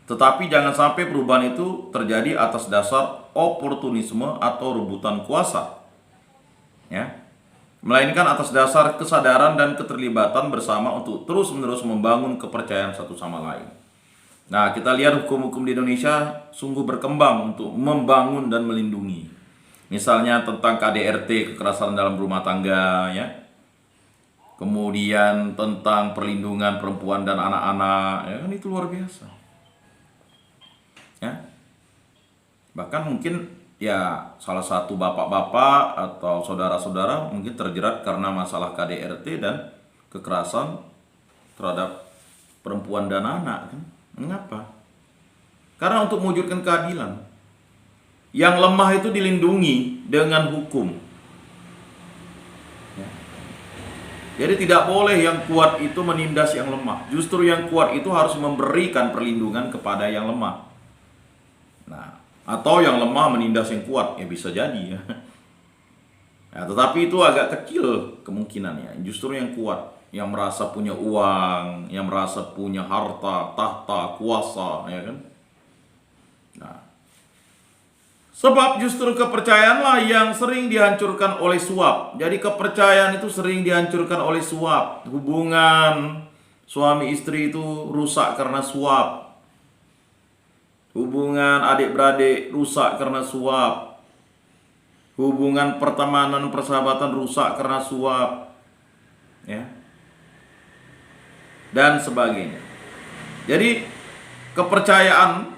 Tetapi jangan sampai perubahan itu terjadi atas dasar oportunisme atau rebutan kuasa. Ya. Melainkan atas dasar kesadaran dan keterlibatan bersama untuk terus-menerus membangun kepercayaan satu sama lain. Nah, kita lihat hukum-hukum di Indonesia sungguh berkembang untuk membangun dan melindungi. Misalnya tentang KDRT, kekerasan dalam rumah tangga, ya. Kemudian tentang perlindungan perempuan dan anak-anak, ya kan, itu luar biasa. Ya. Bahkan mungkin ya salah satu bapak-bapak atau saudara-saudara mungkin terjerat karena masalah KDRT dan kekerasan terhadap perempuan dan anak, kan? Mengapa? Karena untuk mewujudkan keadilan, yang lemah itu dilindungi dengan hukum. Ya. Jadi tidak boleh yang kuat itu menindas yang lemah. Justru yang kuat itu harus memberikan perlindungan kepada yang lemah. Nah, atau yang lemah menindas yang kuat, ya bisa jadi ya. Ya, tetapi itu agak kecil kemungkinannya. Justru yang kuat, yang merasa punya uang, yang merasa punya harta, tahta, kuasa, ya kan? Nah, sebab justru kepercayaanlah yang sering dihancurkan oleh suap. Jadi kepercayaan itu sering dihancurkan oleh suap. Hubungan suami istri itu rusak karena suap. Hubungan adik-beradik rusak karena suap. Hubungan pertemanan, persahabatan rusak karena suap. Ya. Dan sebagainya. Jadi kepercayaan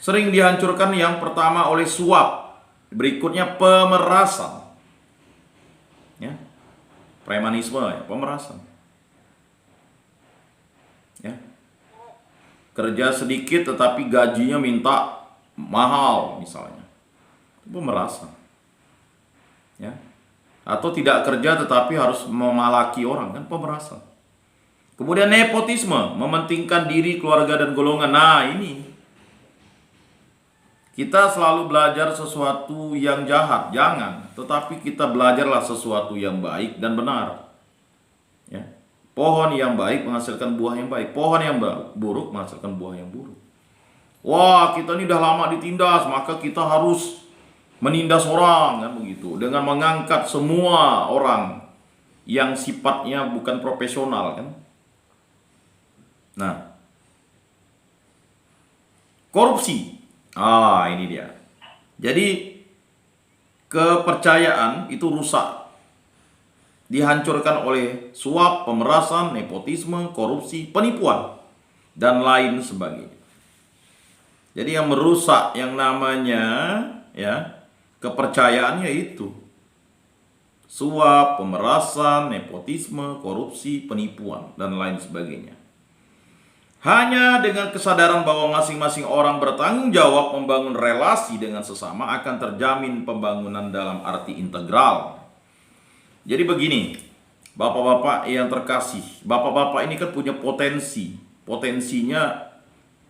sering dihancurkan yang pertama oleh suap, berikutnya pemerasan. Ya. Premanisme, ya, pemerasan. Ya. Kerja sedikit tetapi gajinya minta mahal misalnya. Itu pemerasan. Ya. Atau tidak kerja tetapi harus memalaki orang, kan pemerasan. Kemudian nepotisme, mementingkan diri, keluarga dan golongan. Nah, ini kita selalu belajar sesuatu yang jahat, jangan. Tetapi kita belajarlah sesuatu yang baik dan benar. Ya. Pohon yang baik menghasilkan buah yang baik. Pohon yang buruk menghasilkan buah yang buruk. Wah, kita ini udah lama ditindas, maka kita harus menindas orang, kan begitu. Dengan mengangkat semua orang yang sifatnya bukan profesional, kan. Nah, korupsi. Ini dia. Jadi kepercayaan itu rusak, dihancurkan oleh suap, pemerasan, nepotisme, korupsi, penipuan, dan lain sebagainya. Jadi yang merusak yang namanya ya kepercayaannya itu suap, pemerasan, nepotisme, korupsi, penipuan, dan lain sebagainya. Hanya dengan kesadaran bahwa masing-masing orang bertanggung jawab membangun relasi dengan sesama akan terjamin pembangunan dalam arti integral. Jadi begini, bapak-bapak yang terkasih, bapak-bapak ini kan punya potensi. Potensinya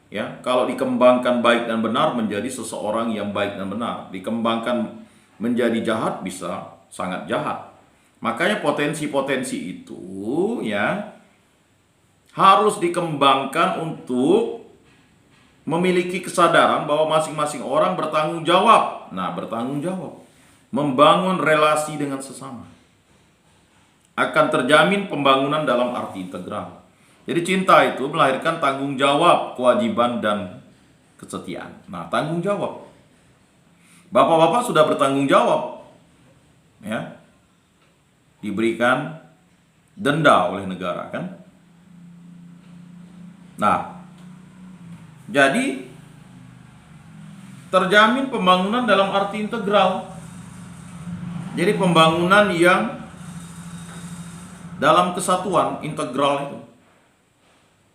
ya, kalau dikembangkan baik dan benar menjadi seseorang yang baik dan benar. Dikembangkan menjadi jahat bisa sangat jahat. Makanya potensi-potensi itu ya harus dikembangkan untuk memiliki kesadaran bahwa masing-masing orang bertanggung jawab. Nah, bertanggung jawab, membangun relasi dengan sesama, akan terjamin pembangunan dalam arti integral. Jadi cinta itu melahirkan tanggung jawab, kewajiban, dan kesetiaan. Nah, tanggung jawab. Bapak-bapak sudah bertanggung jawab. Ya. Diberikan denda oleh negara, kan? Nah, jadi terjamin pembangunan dalam arti integral. Jadi pembangunan yang dalam kesatuan integral itu.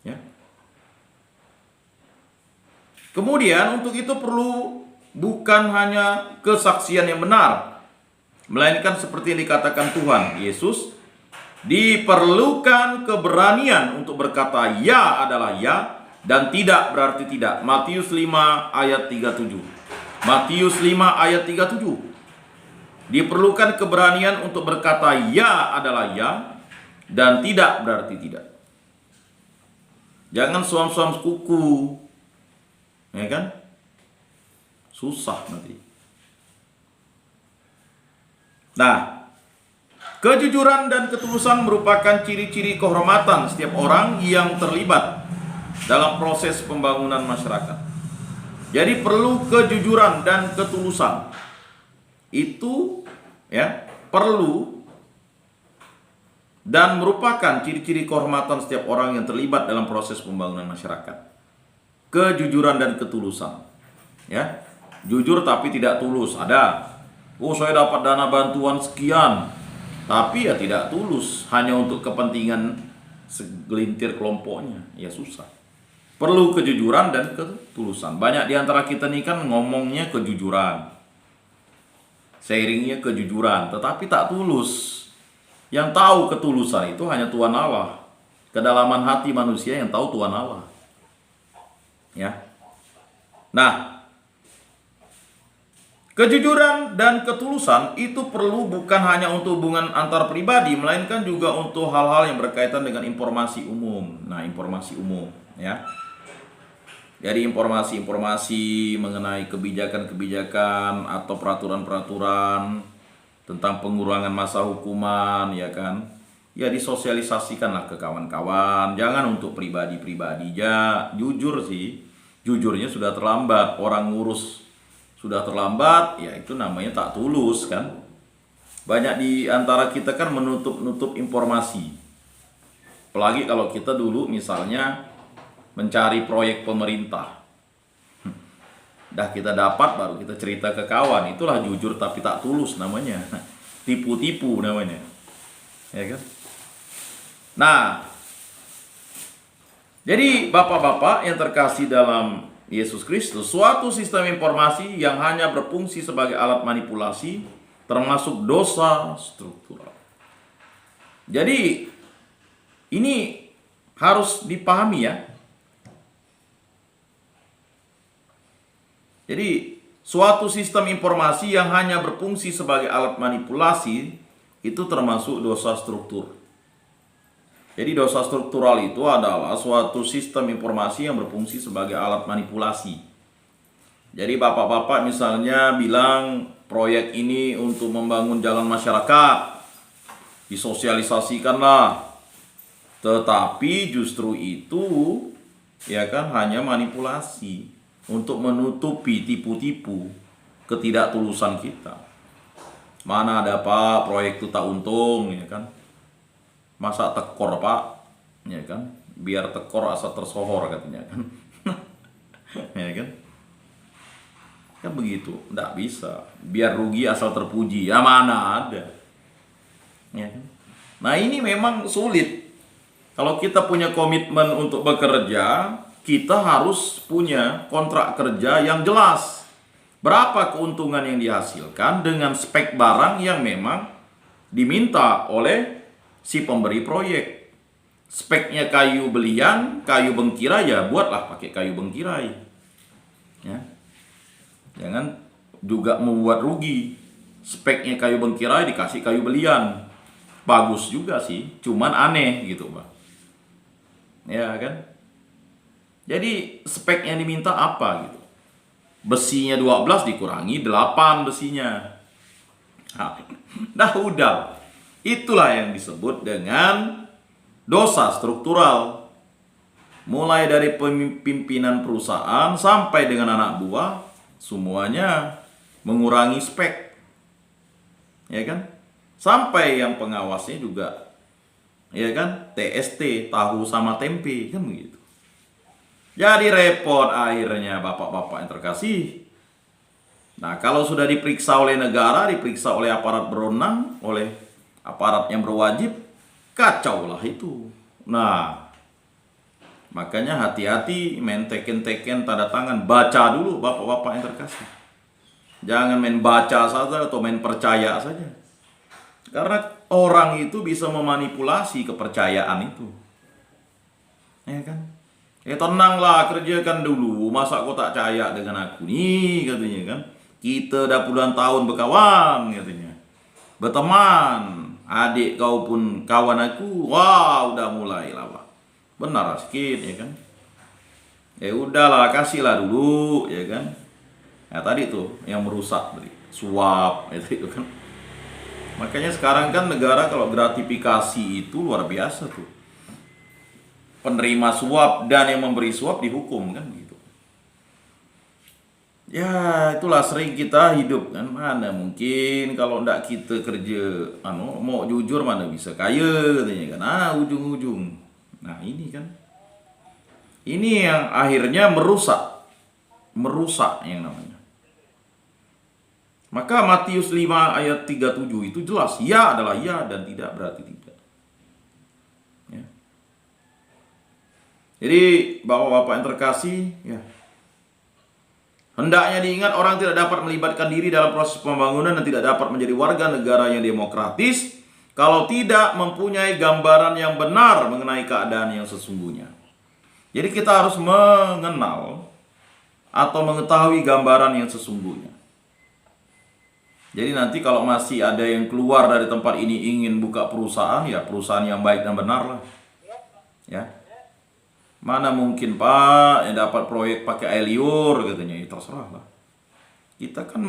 Ya. Kemudian untuk itu perlu bukan hanya kesaksian yang benar, melainkan seperti yang dikatakan Tuhan Yesus, diperlukan keberanian untuk berkata ya adalah ya dan tidak berarti tidak. Matius 5 ayat 37. Matius 5 ayat 37. Diperlukan keberanian untuk berkata ya adalah ya dan tidak berarti tidak. Jangan suam-suam kuku, Ya kan? Susah nanti. Nah, kejujuran dan ketulusan merupakan ciri-ciri kehormatan setiap orang yang terlibat dalam proses pembangunan masyarakat. Jadi perlu kejujuran dan ketulusan. Itu ya, perlu dan merupakan ciri-ciri kehormatan setiap orang yang terlibat dalam proses pembangunan masyarakat. Kejujuran dan ketulusan. Ya. Jujur tapi tidak tulus, ada. Oh, saya dapat dana bantuan sekian, tapi ya tidak tulus, hanya untuk kepentingan segelintir kelompoknya. Ya susah. Perlu kejujuran dan ketulusan. Banyak di antara kita nih kan ngomongnya kejujuran, sharingnya kejujuran, tetapi tak tulus. Yang tahu ketulusan itu hanya Tuhan Allah. Kedalaman hati manusia yang tahu Tuhan Allah. Ya. Nah, kejujuran dan ketulusan itu perlu bukan hanya untuk hubungan antar pribadi, melainkan juga untuk hal-hal yang berkaitan dengan informasi umum. Nah, informasi umum, ya. Jadi informasi-informasi mengenai kebijakan-kebijakan atau peraturan-peraturan tentang pengurangan masa hukuman, ya kan? Ya disosialisasikanlah ke kawan-kawan, jangan untuk pribadi-pribadi. Ya, jujur sih, jujurnya sudah terlambat, orang ngurus sudah terlambat, ya itu namanya tak tulus kan. Banyak di antara kita kan menutup-nutup informasi. Apalagi kalau kita dulu misalnya mencari proyek pemerintah. Dah kita dapat baru kita cerita ke kawan, itulah jujur tapi tak tulus namanya. Tipu-tipu namanya. Ya kan? Nah, jadi bapak-bapak yang terkasih dalam Yesus Kristus, suatu sistem informasi yang hanya berfungsi sebagai alat manipulasi termasuk dosa struktural. Jadi ini harus dipahami ya. Jadi suatu sistem informasi yang hanya berfungsi sebagai alat manipulasi itu termasuk dosa struktur. Jadi dosa struktural itu adalah suatu sistem informasi yang berfungsi sebagai alat manipulasi. Jadi bapak-bapak misalnya bilang proyek ini untuk membangun jalan masyarakat, disosialisasikanlah. Tetapi justru itu ya kan hanya manipulasi untuk menutupi tipu-tipu ketidaktulusan kita. Mana ada Pak proyek itu tak untung, ya kan? Masa tekor Pak, ya kan? Biar tekor asa tersohor katanya kan. Ya kan? Kan begitu, enggak bisa. Biar rugi asal terpuji, ya mana ada. Ya kan? Nah ini memang sulit. Kalau kita punya komitmen untuk bekerja, kita harus punya kontrak kerja yang jelas. Berapa keuntungan yang dihasilkan dengan spek barang yang memang diminta oleh si pemberi proyek. Speknya kayu belian, kayu bengkirai, ya buatlah pakai kayu bengkirai. Ya. Jangan juga membuat rugi. Speknya kayu bengkirai dikasih kayu belian. Bagus juga sih, cuman aneh gitu, Pak. Ya kan? Jadi spek yang diminta apa gitu? Besinya 12 dikurangi 8 besinya. Nah udah. Itulah yang disebut dengan dosa struktural. Mulai dari pimpinan perusahaan sampai dengan anak buah, semuanya mengurangi spek. Ya kan? Sampai yang pengawasnya juga, ya kan? TST, tahu sama tempe, kan begitu. Jadi repot akhirnya bapak-bapak yang terkasih. Nah, kalau sudah diperiksa oleh negara, diperiksa oleh aparat berwenang, oleh aparat yang berwajib, kacaulah itu. Nah, makanya hati-hati main teken-teken tanda tangan. Baca dulu bapak-bapak yang terkasih. Jangan main baca saja atau main percaya saja. Karena orang itu bisa memanipulasi kepercayaan itu. Ya kan? Ya tenanglah, kerjakan dulu. Masa kau tak percaya dengan aku nih, katanya kan. Kita dah puluhan tahun berkawan, katanya. Berteman. Adik kau pun kawan aku. Wah, udah mulai lah, Pak. Benar sikit, ya kan. Ya udahlah, kasihlah dulu, ya kan. Nah tadi tuh yang merusak tadi, suap itu kan. Makanya sekarang kan negara kalau gratifikasi itu luar biasa tuh. Penerima suap dan yang memberi suap dihukum kan gitu. Ya itulah sering kita hidup kan, mana mungkin kalau ndak kita kerja mau jujur mana bisa kaya katanya kan, ujung-ujung. Nah ini kan, ini yang akhirnya merusak yang namanya. Maka Matius 5 ayat 37 itu jelas, ya adalah ya dan tidak berarti tidak. Ya. Jadi bapak-bapak yang terkasih, ya, hendaknya diingat orang tidak dapat melibatkan diri dalam proses pembangunan dan tidak dapat menjadi warga negara yang demokratis kalau tidak mempunyai gambaran yang benar mengenai keadaan yang sesungguhnya. Jadi kita harus mengenal atau mengetahui gambaran yang sesungguhnya. Jadi nanti kalau masih ada yang keluar dari tempat ini ingin buka perusahaan, ya perusahaan yang baik dan benar lah. Ya. Mana mungkin Pak yang dapat proyek pakai air liur katanya, ya terserah lah. Kita kan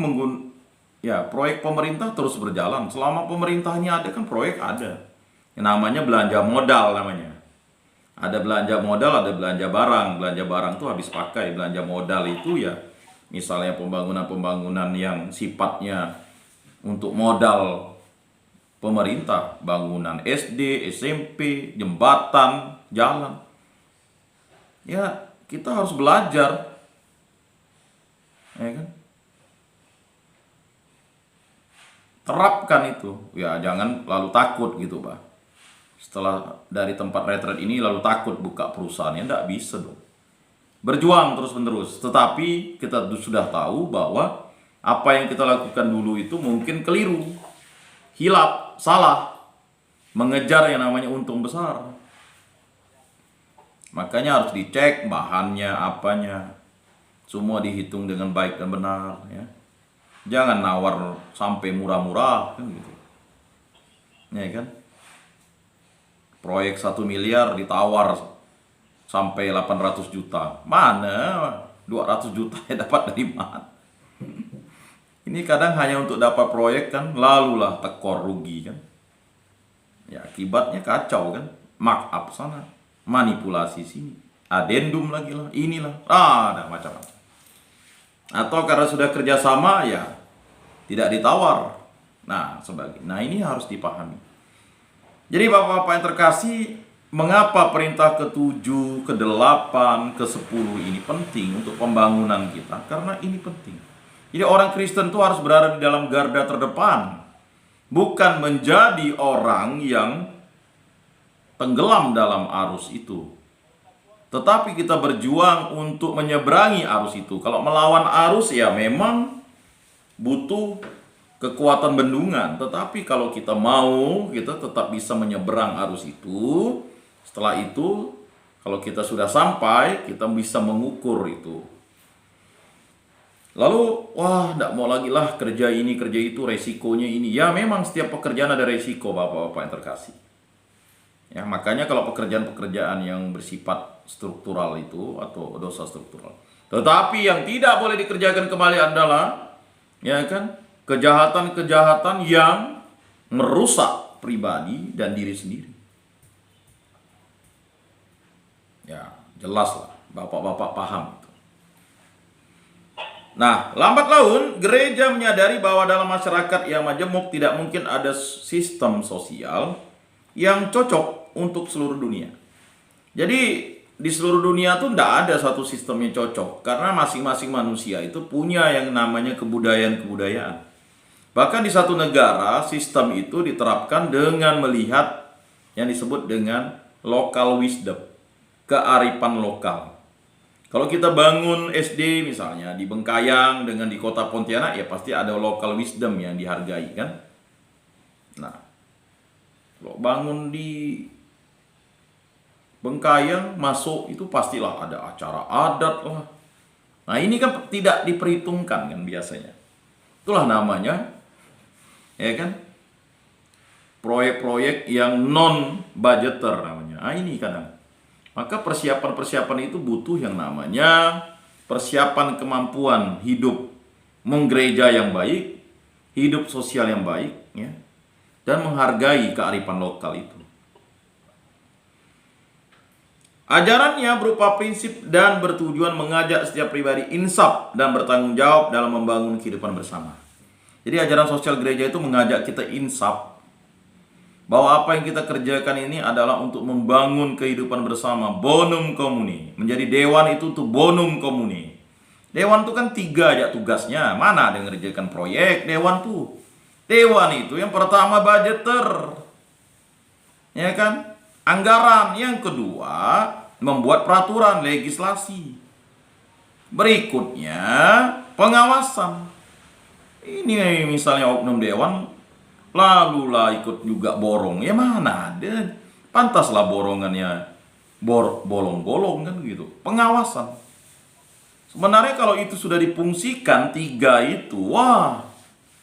ya proyek pemerintah terus berjalan. Selama pemerintahnya ada kan proyek ada. Yang namanya belanja modal namanya. Ada belanja modal, ada belanja barang. Belanja barang tuh habis pakai. Belanja modal itu ya misalnya pembangunan-pembangunan yang sifatnya untuk modal pemerintah, bangunan SD, SMP, jembatan, jalan. Ya, kita harus belajar. Ya kan? Terapkan itu. Ya, jangan lalu takut gitu, Pak. Setelah dari tempat retret ini lalu takut buka perusahaan, ya enggak bisa dong. Berjuang terus-menerus. Tetapi kita sudah tahu bahwa apa yang kita lakukan dulu itu mungkin keliru, hilap, salah, mengejar yang namanya untung besar. Makanya harus dicek bahannya, apanya, semua dihitung dengan baik dan benar. Ya. Jangan nawar sampai murah-murah, kan gitu. Ya kan? Proyek 1 miliar ditawar sampai 800 juta. Mana 200 juta ya dapat dari mana? Ini kadang hanya untuk dapat proyek kan, lalulah tekor rugi kan. Ya akibatnya kacau kan, markup sana, manipulasi sini, adendum lagi lah, inilah, ada macam-macam. Atau karena sudah kerjasama ya tidak ditawar. Nah sebagainya. Nah ini harus dipahami. Jadi bapak-bapak yang terkasih, mengapa perintah ke-7, ke-8, ke-10 ini penting untuk pembangunan kita? Karena ini penting. Jadi orang Kristen itu harus berada di dalam garda terdepan. Bukan menjadi orang yang tenggelam dalam arus itu. Tetapi kita berjuang untuk menyeberangi arus itu. Kalau melawan arus ya memang butuh kekuatan bendungan. Tetapi kalau kita mau, kita tetap bisa menyeberang arus itu. Setelah itu, kalau kita sudah sampai, kita bisa mengukur itu. Lalu, enggak mau lagi lah kerja ini, kerja itu, resikonya ini. Ya memang setiap pekerjaan ada resiko bapak-bapak yang terkasih. Ya makanya kalau pekerjaan-pekerjaan yang bersifat struktural itu, atau dosa struktural. Tetapi yang tidak boleh dikerjakan kembali adalah, ya kan, kejahatan-kejahatan yang merusak pribadi dan diri sendiri. Ya jelas lah, bapak-bapak paham. Nah, lambat laun gereja menyadari bahwa dalam masyarakat yang majemuk tidak mungkin ada sistem sosial yang cocok untuk seluruh dunia. Jadi di seluruh dunia tuh tidak ada satu sistem yang cocok karena masing-masing manusia itu punya yang namanya kebudayaan-kebudayaan. Bahkan di satu negara sistem itu diterapkan dengan melihat yang disebut dengan local wisdom, kearifan lokal. Kalau kita bangun SD misalnya di Bengkayang dengan di kota Pontianak, ya pasti ada local wisdom yang dihargai kan. Nah, kalau bangun di Bengkayang masuk itu pastilah ada acara adat lah. Nah ini kan tidak diperhitungkan kan biasanya. Itulah namanya, ya kan, proyek-proyek yang non budgeter namanya. Nah ini kadang Maka persiapan-persiapan itu butuh yang namanya persiapan kemampuan hidup menggereja yang baik, hidup sosial yang baik, ya, dan menghargai kearifan lokal itu. Ajarannya berupa prinsip dan bertujuan mengajak setiap pribadi insaf dan bertanggung jawab dalam membangun kehidupan bersama. Jadi ajaran sosial gereja itu mengajak kita insaf, bahwa apa yang kita kerjakan ini adalah untuk membangun kehidupan bersama, bonum comuni. Menjadi dewan itu tuh bonum comuni. Dewan itu kan 3 aja tugasnya. Mana ada yang ngerjakan proyek dewan tuh? Dewan itu yang pertama budgeter, ya kan? Anggaran. Yang kedua membuat peraturan legislasi. Berikutnya pengawasan. Ini misalnya oknum dewan lalu lah ikut juga borong, ya mana ada, pantaslah borongannya bolong-bolong kan gitu. Pengawasan. Sebenarnya kalau itu sudah difungsikan 3 itu, wah,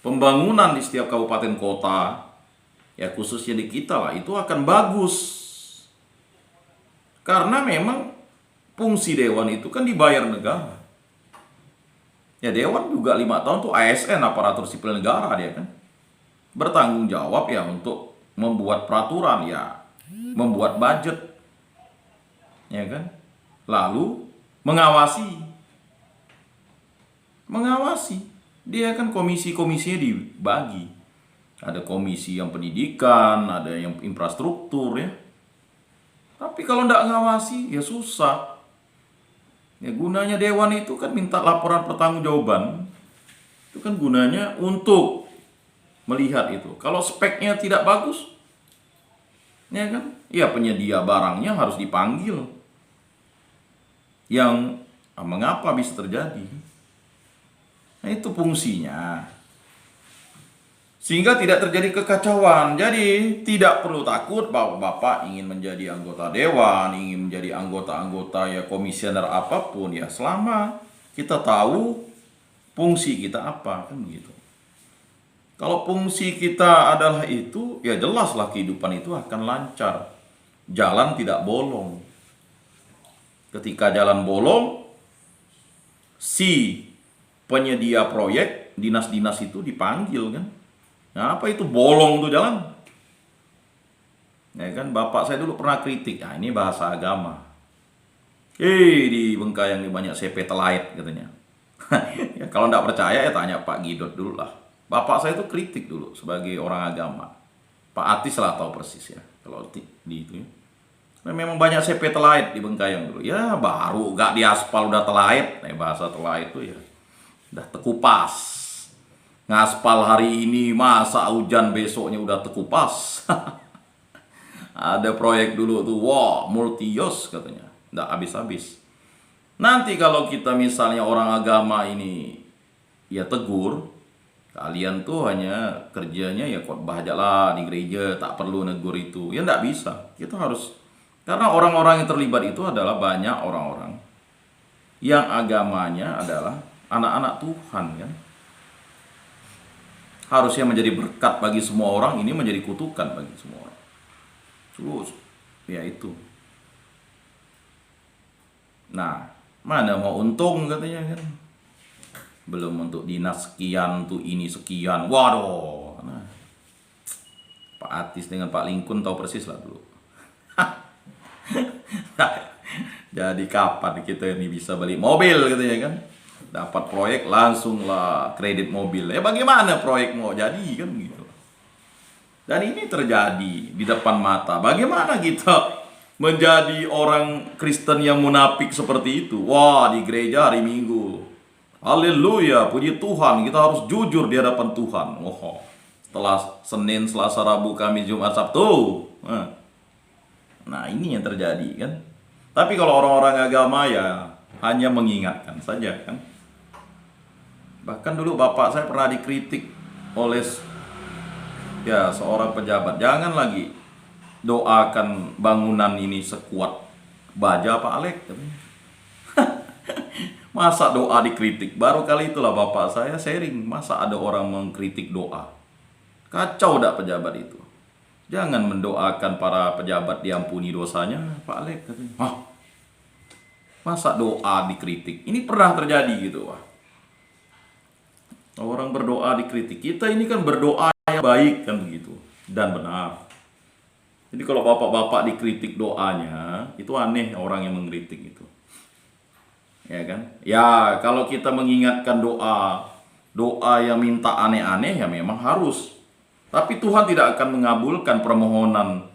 pembangunan di setiap kabupaten kota, ya khususnya di kita lah, itu akan bagus. Karena memang fungsi dewan itu kan dibayar negara. Ya dewan juga 5 tahun tuh ASN, aparatur sipil negara dia kan. Bertanggung jawab ya untuk membuat peraturan, ya membuat budget, ya kan, lalu mengawasi dia kan. Komisinya dibagi, ada komisi yang pendidikan, ada yang infrastruktur, ya. Tapi kalau tidak ngawasi ya susah. Ya gunanya dewan itu kan minta laporan pertanggungjawaban, itu kan gunanya untuk melihat itu. Kalau speknya tidak bagus, ya kan, ya penyedia barangnya harus dipanggil. Yang mengapa bisa terjadi? Nah, itu fungsinya. Sehingga tidak terjadi kekacauan. Jadi tidak perlu takut bahwa Bapak ingin menjadi anggota dewan, ingin menjadi anggota-anggota ya komisioner apapun, ya selama kita tahu fungsi kita apa, kan begitu. Kalau fungsi kita adalah itu, ya jelaslah kehidupan itu akan lancar. Jalan tidak bolong. Ketika jalan bolong, si penyedia proyek, dinas-dinas itu dipanggil kan. Nah, apa itu bolong tuh jalan? Ya kan, bapak saya dulu pernah kritik. Nah, ini bahasa agama. Di Bengkayang ini banyak CP telait katanya. Ya, kalau enggak percaya ya tanya Pak Gidot dulu lah. Bapak saya itu kritik dulu sebagai orang agama. Pak Atis lah tahu persis ya kalau di itu ya. Nah, memang banyak CP telait di Bengkayang dulu. Ya baru gak diaspal udah telait. Nah, bahasa telait itu ya udah tekupas. Ngaspal hari ini masa hujan besoknya udah tekupas. Ada proyek dulu tuh, wah multi-yos katanya. Nggak habis-habis. Nanti kalau kita misalnya orang agama ini ya tegur, kalian tuh hanya kerjanya ya khotbah aja lah di gereja, tak perlu negur itu. Ya enggak bisa. Kita harus, karena orang-orang yang terlibat itu adalah banyak orang-orang yang agamanya adalah anak-anak Tuhan kan. Harusnya menjadi berkat bagi semua orang, ini menjadi kutukan bagi semua orang. Terus ya itu. Nah, mana mau untung katanya kan. Belum untuk dinas sekian, tuh ini sekian. Waduh. Nah, Pak Atis dengan Pak Lingkun tahu persis lah dulu. Jadi kapan kita ini bisa beli mobil katanya kan. Dapat proyek langsung lah kredit mobil. Ya bagaimana proyek mau jadi kan gitu. Dan ini terjadi di depan mata. Bagaimana kita menjadi orang Kristen yang munafik seperti itu? Wah, di gereja hari Minggu. Haleluya, puji Tuhan, kita harus jujur di hadapan Tuhan. Oh, setelah Senin, Selasa, Rabu, Kamis, Jumat, Sabtu. Nah, ini yang terjadi kan. Tapi kalau orang-orang agama ya hanya mengingatkan saja kan. Bahkan dulu bapak saya pernah dikritik oleh ya seorang pejabat. Jangan lagi doakan bangunan ini sekuat baja Pak Alek katanya. Masa doa dikritik? Baru kali itulah bapak saya sharing. Masa ada orang mengkritik doa? Kacau dak pejabat itu. Jangan mendoakan para pejabat diampuni dosanya, Pak Alek katanya. Hah, masa doa dikritik? Ini pernah terjadi gitu, Wah. Orang berdoa dikritik. Kita ini kan berdoa yang baik kan begitu dan benar. Jadi kalau bapak-bapak dikritik doanya, itu aneh orang yang mengkritik itu. Ya kan? Ya, kalau kita mengingatkan doa yang minta aneh-aneh ya memang harus. Tapi Tuhan tidak akan mengabulkan permohonan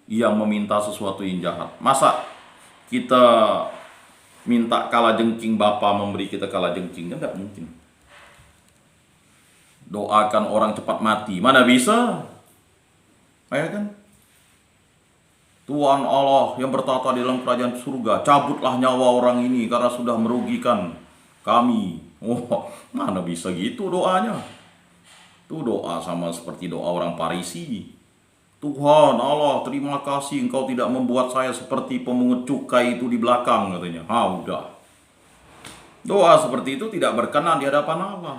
yang meminta sesuatu yang jahat. Masa kita minta kalajengking, Bapa memberi kita kalajengking? Kan tidak mungkin. Doakan orang cepat mati, mana bisa? Ya kan? Tuhan Allah yang bertata di dalam kerajaan surga, cabutlah nyawa orang ini karena sudah merugikan kami. Oh, mana bisa gitu doanya? Itu doa sama seperti doa orang Farisi. Tuhan Allah, terima kasih Engkau tidak membuat saya seperti pemungut cukai itu di belakang, katanya. Udah. Doa seperti itu tidak berkenan di hadapan Allah.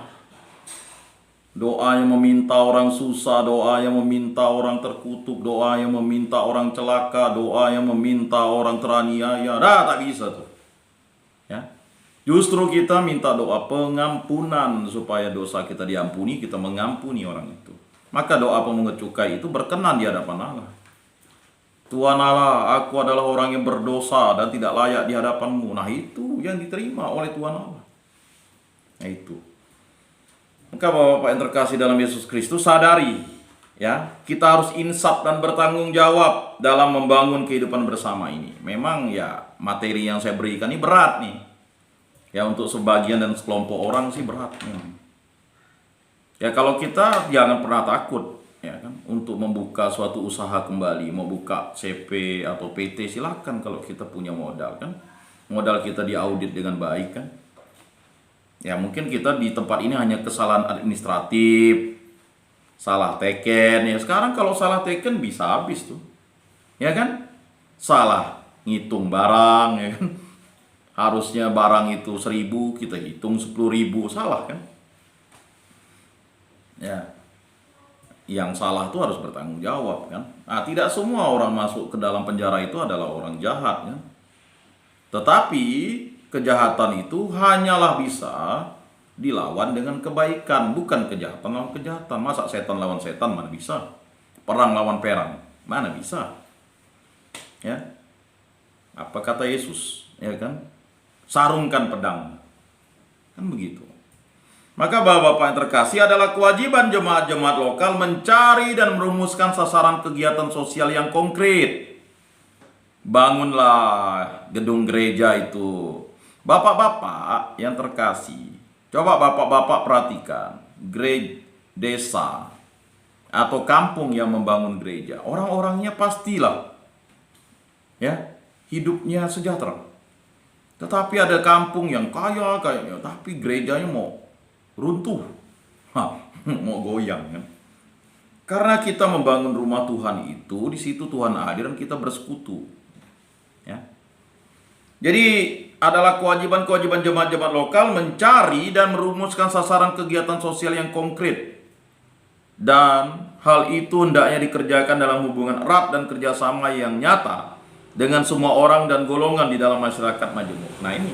Doa yang meminta orang susah, doa yang meminta orang terkutuk, doa yang meminta orang celaka, doa yang meminta orang teraniaya, tak bisa tuh. Ya. Justru kita minta doa pengampunan supaya dosa kita diampuni, kita mengampuni orang itu. Maka doa pemungut cukai itu berkenan di hadapan Allah. Tuhan Allah, aku adalah orang yang berdosa dan tidak layak di hadapan-Mu. Nah, itu yang diterima oleh Tuhan Allah. Nah, itu. Maka Bapak-Bapak yang terkasih dalam Yesus Kristus, sadari ya, kita harus insaf dan bertanggung jawab dalam membangun kehidupan bersama ini. Memang ya materi yang saya berikan ini berat nih. Ya, untuk sebagian dan sekelompok orang sih berat. Ya, kalau kita jangan pernah takut ya kan untuk membuka suatu usaha kembali, mau buka CP atau PT, silakan kalau kita punya modal kan. Modal kita diaudit dengan baik kan. Ya, mungkin kita di tempat ini hanya kesalahan administratif, salah teken. Ya, sekarang kalau salah teken bisa habis tuh. Ya kan? Salah ngitung barang, ya kan? Harusnya barang itu 1.000, kita hitung 10.000, salah kan? Ya. Yang salah itu harus bertanggung jawab kan? Nah, tidak semua orang masuk ke dalam penjara itu adalah orang jahat kan? Tetapi kejahatan itu hanyalah bisa dilawan dengan kebaikan, bukan kejahatan lawan kejahatan. Masa setan lawan setan, mana bisa? Perang lawan perang, mana bisa? Ya, apa kata Yesus? Ya kan? Sarungkan pedang, kan begitu. Maka Bapak-Bapak yang terkasih, adalah kewajiban jemaat-jemaat lokal mencari dan merumuskan sasaran kegiatan sosial yang konkret. Bangunlah gedung gereja itu. Bapak-bapak yang terkasih, coba bapak-bapak perhatikan gereja desa atau kampung yang membangun gereja, orang-orangnya pastilah ya hidupnya sejahtera. Tetapi ada kampung yang kaya kayaknya, tapi gerejanya mau runtuh, mau goyang kan? Karena kita membangun rumah Tuhan itu, di situ Tuhan hadir dan kita bersekutu. Ya. Jadi adalah kewajiban jemaat-jemaat lokal mencari dan merumuskan sasaran kegiatan sosial yang konkret. Dan hal itu hendaknya dikerjakan dalam hubungan erat dan kerjasama yang nyata dengan semua orang dan golongan di dalam masyarakat majemuk. Nah ini.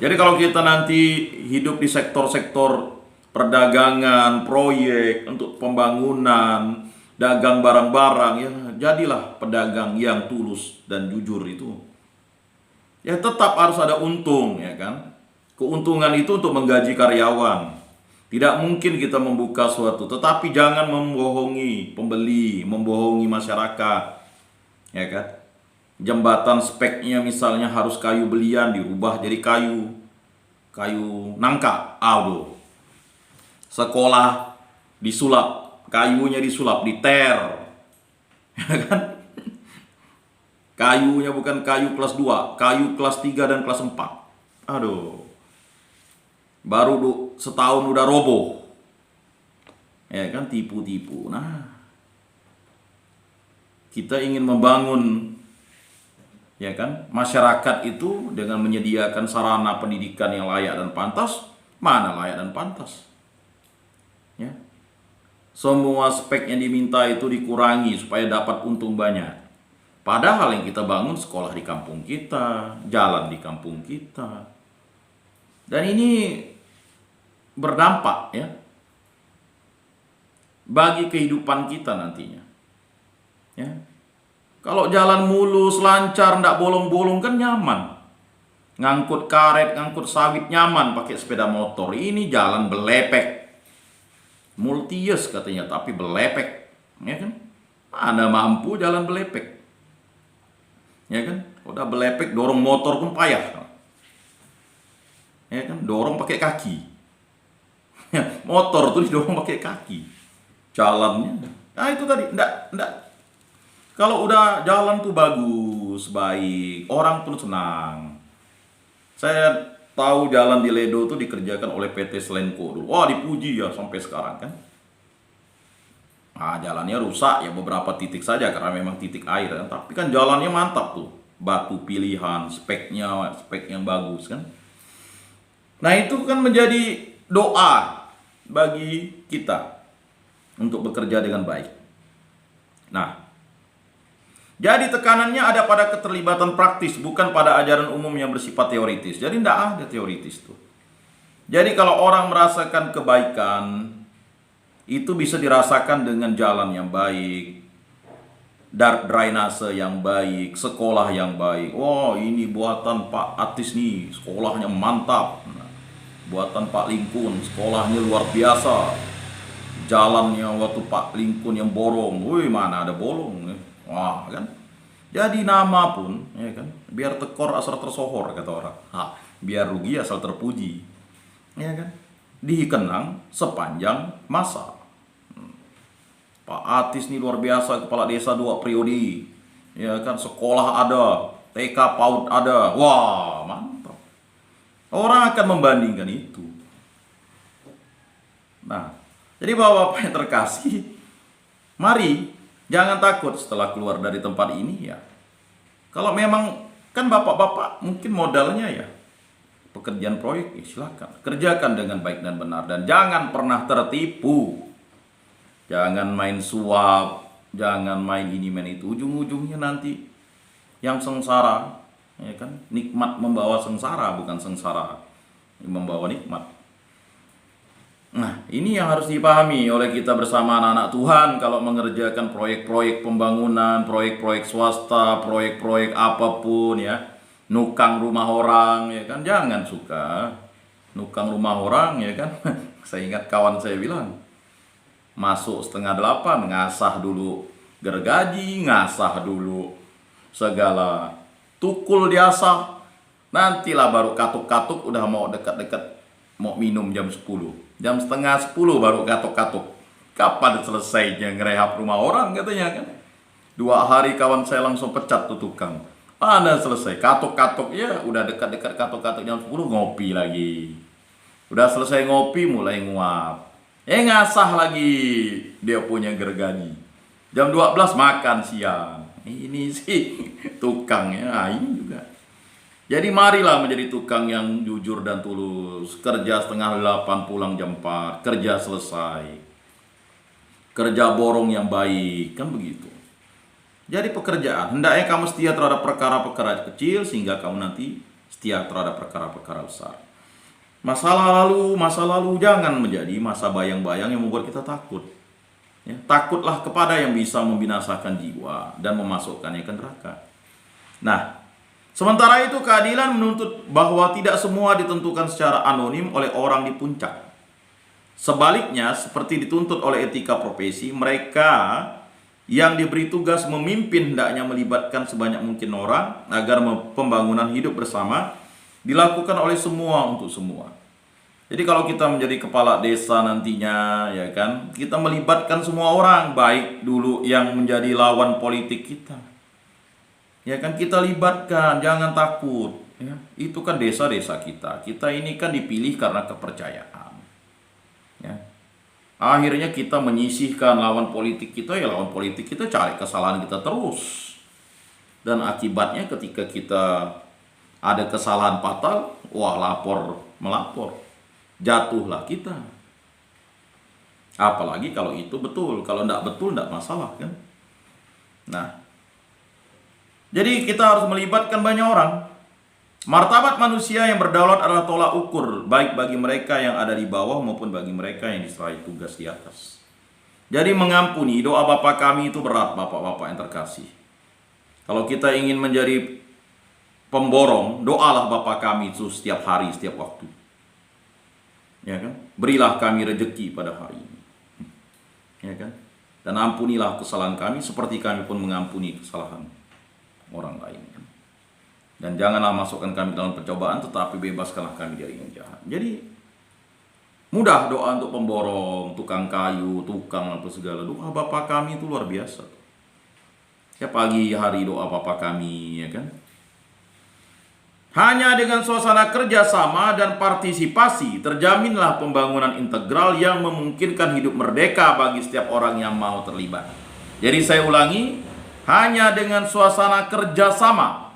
Jadi kalau kita nanti hidup di sektor-sektor perdagangan, proyek, untuk pembangunan, dagang barang-barang, ya jadilah pedagang yang tulus dan jujur itu. Ya tetap harus ada untung, ya kan? Keuntungan itu untuk menggaji karyawan. Tidak mungkin kita membuka suatu, tetapi jangan membohongi pembeli, membohongi masyarakat. Ya kan? Jembatan speknya misalnya harus kayu belian, dirubah jadi kayu nangka. Aduh. Sekolah disulap, kayunya disulap, diter. Ya kan? Kayunya bukan kayu kelas 2, kayu kelas 3 dan kelas 4. Aduh. Baru setahun udah roboh. Ya kan, tipu-tipu. Nah, kita ingin membangun ya kan masyarakat itu dengan menyediakan sarana pendidikan yang layak dan pantas. Mana layak dan pantas? Ya. Semua spek yang diminta itu dikurangi supaya dapat untung banyak. Padahal yang kita bangun sekolah di kampung kita, jalan di kampung kita. Dan ini berdampak ya bagi kehidupan kita nantinya. Ya. Kalau jalan mulus, lancar, ndak bolong-bolong kan nyaman. Ngangkut karet, ngangkut sawit nyaman pakai sepeda motor. Ini jalan belepek. Multius katanya, tapi belepek. Ya kan? Mana mampu jalan belepek. Ya kan? Udah belepek, dorong motor pun payah. Ya kan? Dorong pakai kaki. Motor tuh didorong pakai kaki. Jalannya. Nah itu tadi, enggak. Kalau udah jalan tuh bagus, baik, orang pun senang. Saya tahu jalan di Ledo tuh dikerjakan oleh PT Selenko dulu. Wah, dipuji ya sampai sekarang kan. Nah, jalannya rusak ya beberapa titik saja karena memang titik air kan. Tapi kan jalannya mantap tuh. Batu pilihan, spek yang bagus kan. Nah, itu kan menjadi doa bagi kita untuk bekerja dengan baik. Nah, jadi tekanannya ada pada keterlibatan praktis, bukan pada ajaran umum yang bersifat teoritis. Jadi tidak ada teoritis tuh. Jadi kalau orang merasakan kebaikan, itu bisa dirasakan dengan jalan yang baik, drainase yang baik, sekolah yang baik. Oh, ini buatan Pak Atis nih, sekolahnya mantap. Buatan Pak Lingkun, sekolahnya luar biasa. Jalannya waktu Pak Lingkun yang borong, wih mana ada bolong. Wah kan, jadi nama pun, ya kan, biar tekor asal tersohor kata orang, biar rugi asal terpuji, ya kan, dikenang sepanjang masa. Pak Atis nih luar biasa, kepala desa 2 periode, ya kan, sekolah ada, TK PAUD ada, wah mantap. Orang akan membandingkan itu. Nah, jadi bapak-bapak yang terkasih, mari. Jangan takut setelah keluar dari tempat ini ya. Kalau memang kan bapak-bapak mungkin modalnya ya pekerjaan proyek, ya silakan kerjakan dengan baik dan benar, dan jangan pernah tertipu. Jangan main suap, jangan main ini main itu. Ujung-ujungnya nanti yang sengsara, ya kan? Nikmat membawa sengsara, bukan sengsara membawa nikmat. Nah, ini yang harus dipahami oleh kita bersama anak-anak Tuhan kalau mengerjakan proyek-proyek pembangunan, proyek-proyek swasta, proyek-proyek apapun ya. Nukang rumah orang ya kan, jangan suka nukang rumah orang ya kan. Saya ingat kawan saya bilang, masuk 7:30 ngasah dulu gergaji, ngasah dulu segala tukul diasah. Nantilah baru katuk-katuk udah mau dekat-dekat mau minum jam 10. Jam 9:30 baru katuk-katuk. Kapan selesainya ngerehab rumah orang katanya kan. 2 hari kawan saya langsung pecat tuh tukang. Mana selesai katuk-katuk ya, udah dekat-dekat katuk-katuk jam 10 ngopi lagi. Udah selesai ngopi mulai nguap. Ngasah lagi dia punya gergaji. Jam 12 makan siang. Ini sih tukangnya. Nah, ini juga. Jadi marilah menjadi tukang yang jujur dan tulus. Kerja 7:30 pulang jam 4. Kerja selesai. Kerja borong yang baik. Kan begitu. Jadi pekerjaan. Hendaknya kamu setia terhadap perkara-perkara kecil, sehingga kamu nanti setia terhadap perkara-perkara besar. Masa lalu jangan menjadi masa bayang-bayang yang membuat kita takut. Ya, takutlah kepada yang bisa membinasakan jiwa dan memasukkannya ke neraka. Nah, sementara itu keadilan menuntut bahwa tidak semua ditentukan secara anonim oleh orang di puncak. Sebaliknya, seperti dituntut oleh etika profesi, mereka yang diberi tugas memimpin hendaknya melibatkan sebanyak mungkin orang agar pembangunan hidup bersama dilakukan oleh semua untuk semua. Jadi kalau kita menjadi kepala desa nantinya, ya kan, kita melibatkan semua orang, baik dulu yang menjadi lawan politik kita. Ya kan, kita libatkan, jangan takut. Ya, itu kan desa-desa kita. Kita ini kan dipilih karena kepercayaan. Ya. Akhirnya kita menyisihkan lawan politik kita, ya lawan politik kita cari kesalahan kita terus. Dan akibatnya ketika kita ada kesalahan fatal, wah melapor. Jatuhlah kita. Apalagi kalau itu betul. Kalau tidak betul, tidak masalah kan. Nah, jadi kita harus melibatkan banyak orang. Martabat manusia yang berdaulat adalah tolak ukur, baik bagi mereka yang ada di bawah maupun bagi mereka yang diserahi tugas di atas. Jadi mengampuni, doa Bapa kami itu berat, Bapak-bapak yang terkasih. Kalau kita ingin menjadi pemborong, doalah Bapa kami itu setiap hari, setiap waktu. Ya kan? Berilah kami rejeki pada hari ini. Ya kan? Dan ampunilah kesalahan kami seperti kami pun mengampuni kesalahan orang lain. Dan janganlah masukkan kami dalam pencobaan, tetapi bebaskanlah kami dari yang jahat. Jadi mudah doa untuk pemborong, tukang kayu, tukang apa segala. Doa Bapa kami itu luar biasa. Ya pagi hari doa Bapa kami, ya kan. Hanya dengan suasana kerjasama dan partisipasi terjaminlah pembangunan integral yang memungkinkan hidup merdeka bagi setiap orang yang mau terlibat. Jadi saya ulangi, hanya dengan suasana kerjasama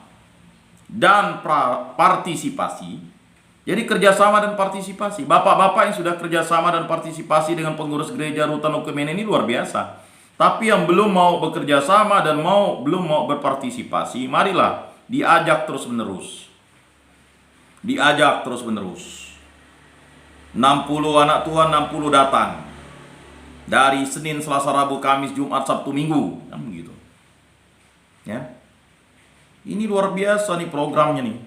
dan partisipasi. Jadi kerjasama dan partisipasi. Bapak-bapak yang sudah kerjasama dan partisipasi dengan pengurus gereja Rutan Okumene ini luar biasa. Tapi yang belum mau bekerja sama dan belum mau berpartisipasi, marilah diajak terus menerus. Diajak terus menerus. 60 anak Tuhan, 60 datang. Dari Senin, Selasa, Rabu, Kamis, Jumat, Sabtu, Minggu. Kan begitu. Ya. Ini luar biasa nih programnya nih.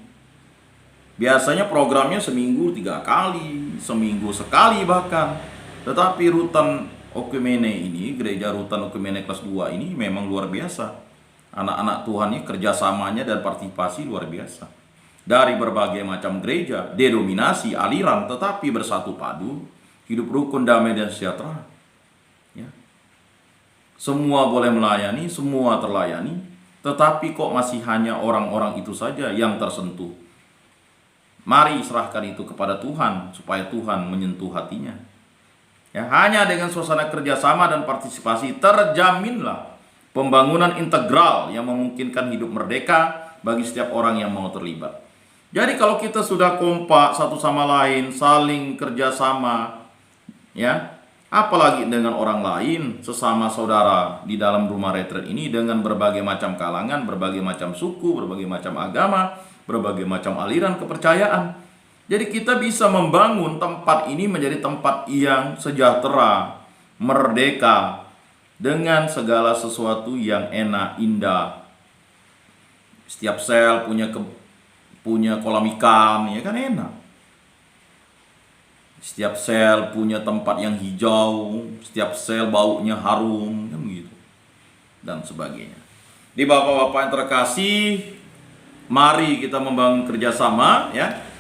Biasanya programnya seminggu 3 kali, seminggu sekali bahkan. Tetapi Rutan Okumene ini, gereja Rutan Okumene kelas 2 ini memang luar biasa. Anak-anak Tuhannya kerjasamanya dan partisipasi luar biasa. Dari berbagai macam gereja, denominasi, aliran, tetapi bersatu padu, hidup rukun, damai, dan sejahtera. Ya. Semua boleh melayani, semua terlayani. Tetapi kok masih hanya orang-orang itu saja yang tersentuh. Mari serahkan itu kepada Tuhan, supaya Tuhan menyentuh hatinya. Ya, hanya dengan suasana kerjasama dan partisipasi terjaminlah pembangunan integral yang memungkinkan hidup merdeka bagi setiap orang yang mau terlibat. Jadi kalau kita sudah kompak satu sama lain, saling kerjasama, ya, apalagi dengan orang lain, sesama saudara di dalam rumah retret ini dengan berbagai macam kalangan, berbagai macam suku, berbagai macam agama, berbagai macam aliran kepercayaan. Jadi kita bisa membangun tempat ini menjadi tempat yang sejahtera, merdeka, dengan segala sesuatu yang enak, indah. Setiap sel punya kolam ikan, ya kan enak. Setiap sel punya tempat yang hijau, setiap sel baunya harum, kan begitu. Dan sebagainya. Di Bapak-bapak yang terkasih, mari kita membangun kerjasama, ya.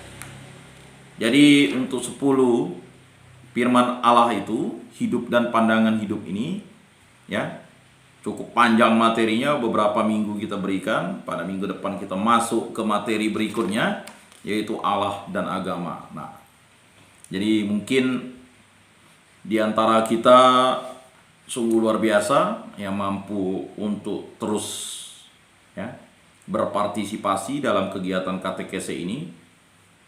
Jadi untuk 10 firman Allah itu, hidup dan pandangan hidup ini, ya, cukup panjang materinya, beberapa minggu kita berikan. Pada minggu depan kita masuk ke materi berikutnya, yaitu Allah dan agama. Nah, jadi mungkin di antara kita sungguh luar biasa yang mampu untuk terus, ya, berpartisipasi dalam kegiatan katekese ini.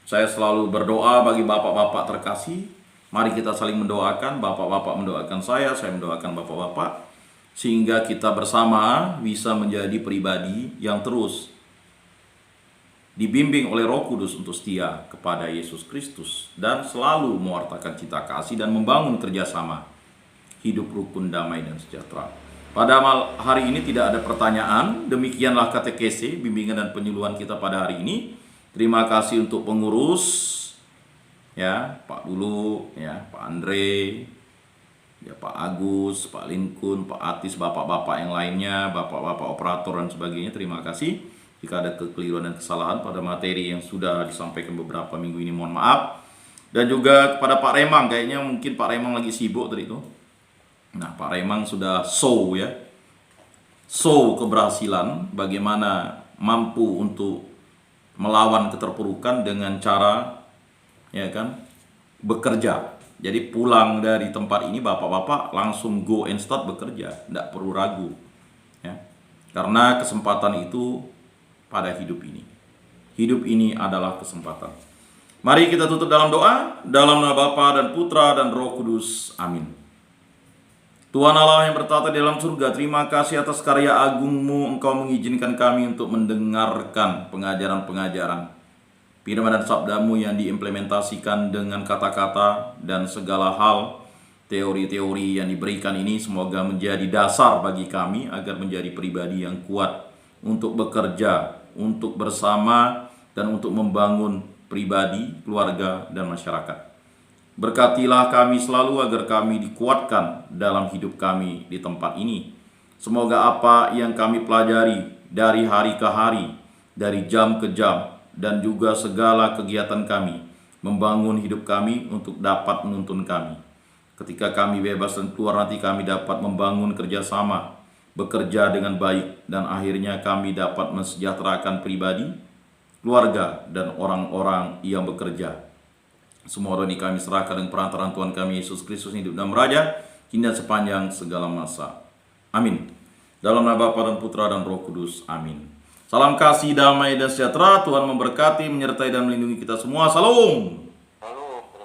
Saya selalu berdoa bagi bapak-bapak terkasih. Mari kita saling mendoakan, bapak-bapak mendoakan saya mendoakan bapak-bapak, sehingga kita bersama bisa menjadi pribadi yang terus dibimbing oleh Roh Kudus untuk setia kepada Yesus Kristus dan selalu mewartakan cita kasih dan membangun kerjasama hidup rukun, damai, dan sejahtera. Pada hari ini tidak ada pertanyaan. Demikianlah katekese, bimbingan dan penyuluhan kita pada hari ini. Terima kasih untuk pengurus, ya, Pak Dulu, ya, Pak Andre, ya, Pak Agus, Pak Linkun, Pak Atis, bapak-bapak yang lainnya, bapak-bapak operator dan sebagainya. Terima kasih. Jika ada kekeliruan dan kesalahan pada materi yang sudah disampaikan beberapa minggu ini, mohon maaf. Dan juga kepada Pak Remang, kayaknya mungkin Pak Remang lagi sibuk tadi itu. Nah, Pak Remang sudah show, ya, show keberhasilan bagaimana mampu untuk melawan keterpurukan dengan cara, ya kan, bekerja. Jadi pulang dari tempat ini bapak-bapak langsung go and start bekerja, tidak perlu ragu, ya. Karena kesempatan itu pada hidup ini. Hidup ini adalah kesempatan. Mari kita tutup dalam doa, dalam nama Bapa dan Putra dan Roh Kudus. Amin. Tuhan Allah yang bertata di dalam surga, terima kasih atas karya agung-Mu. Engkau mengizinkan kami untuk mendengarkan pengajaran-pengajaran firman dan sabda-Mu yang diimplementasikan dengan kata-kata dan segala hal, teori-teori yang diberikan ini semoga menjadi dasar bagi kami agar menjadi pribadi yang kuat untuk bekerja, untuk bersama, dan untuk membangun pribadi, keluarga, dan masyarakat. Berkatilah kami selalu agar kami dikuatkan dalam hidup kami di tempat ini. Semoga apa yang kami pelajari dari hari ke hari, dari jam ke jam, dan juga segala kegiatan kami, membangun hidup kami untuk dapat menuntun kami. Ketika kami bebas dan keluar nanti kami dapat membangun kerjasama, bekerja dengan baik, dan akhirnya kami dapat mensejahterakan pribadi, keluarga, dan orang-orang yang bekerja. Semua ini kami serahkan dengan perantaraan Tuhan kami Yesus Kristus hidup dan meraja hingga sepanjang segala masa. Amin. Dalam nama Bapa dan Putra dan Roh Kudus. Amin. Salam kasih, damai, dan sejahtera. Tuhan memberkati, menyertai, dan melindungi kita semua. Salam.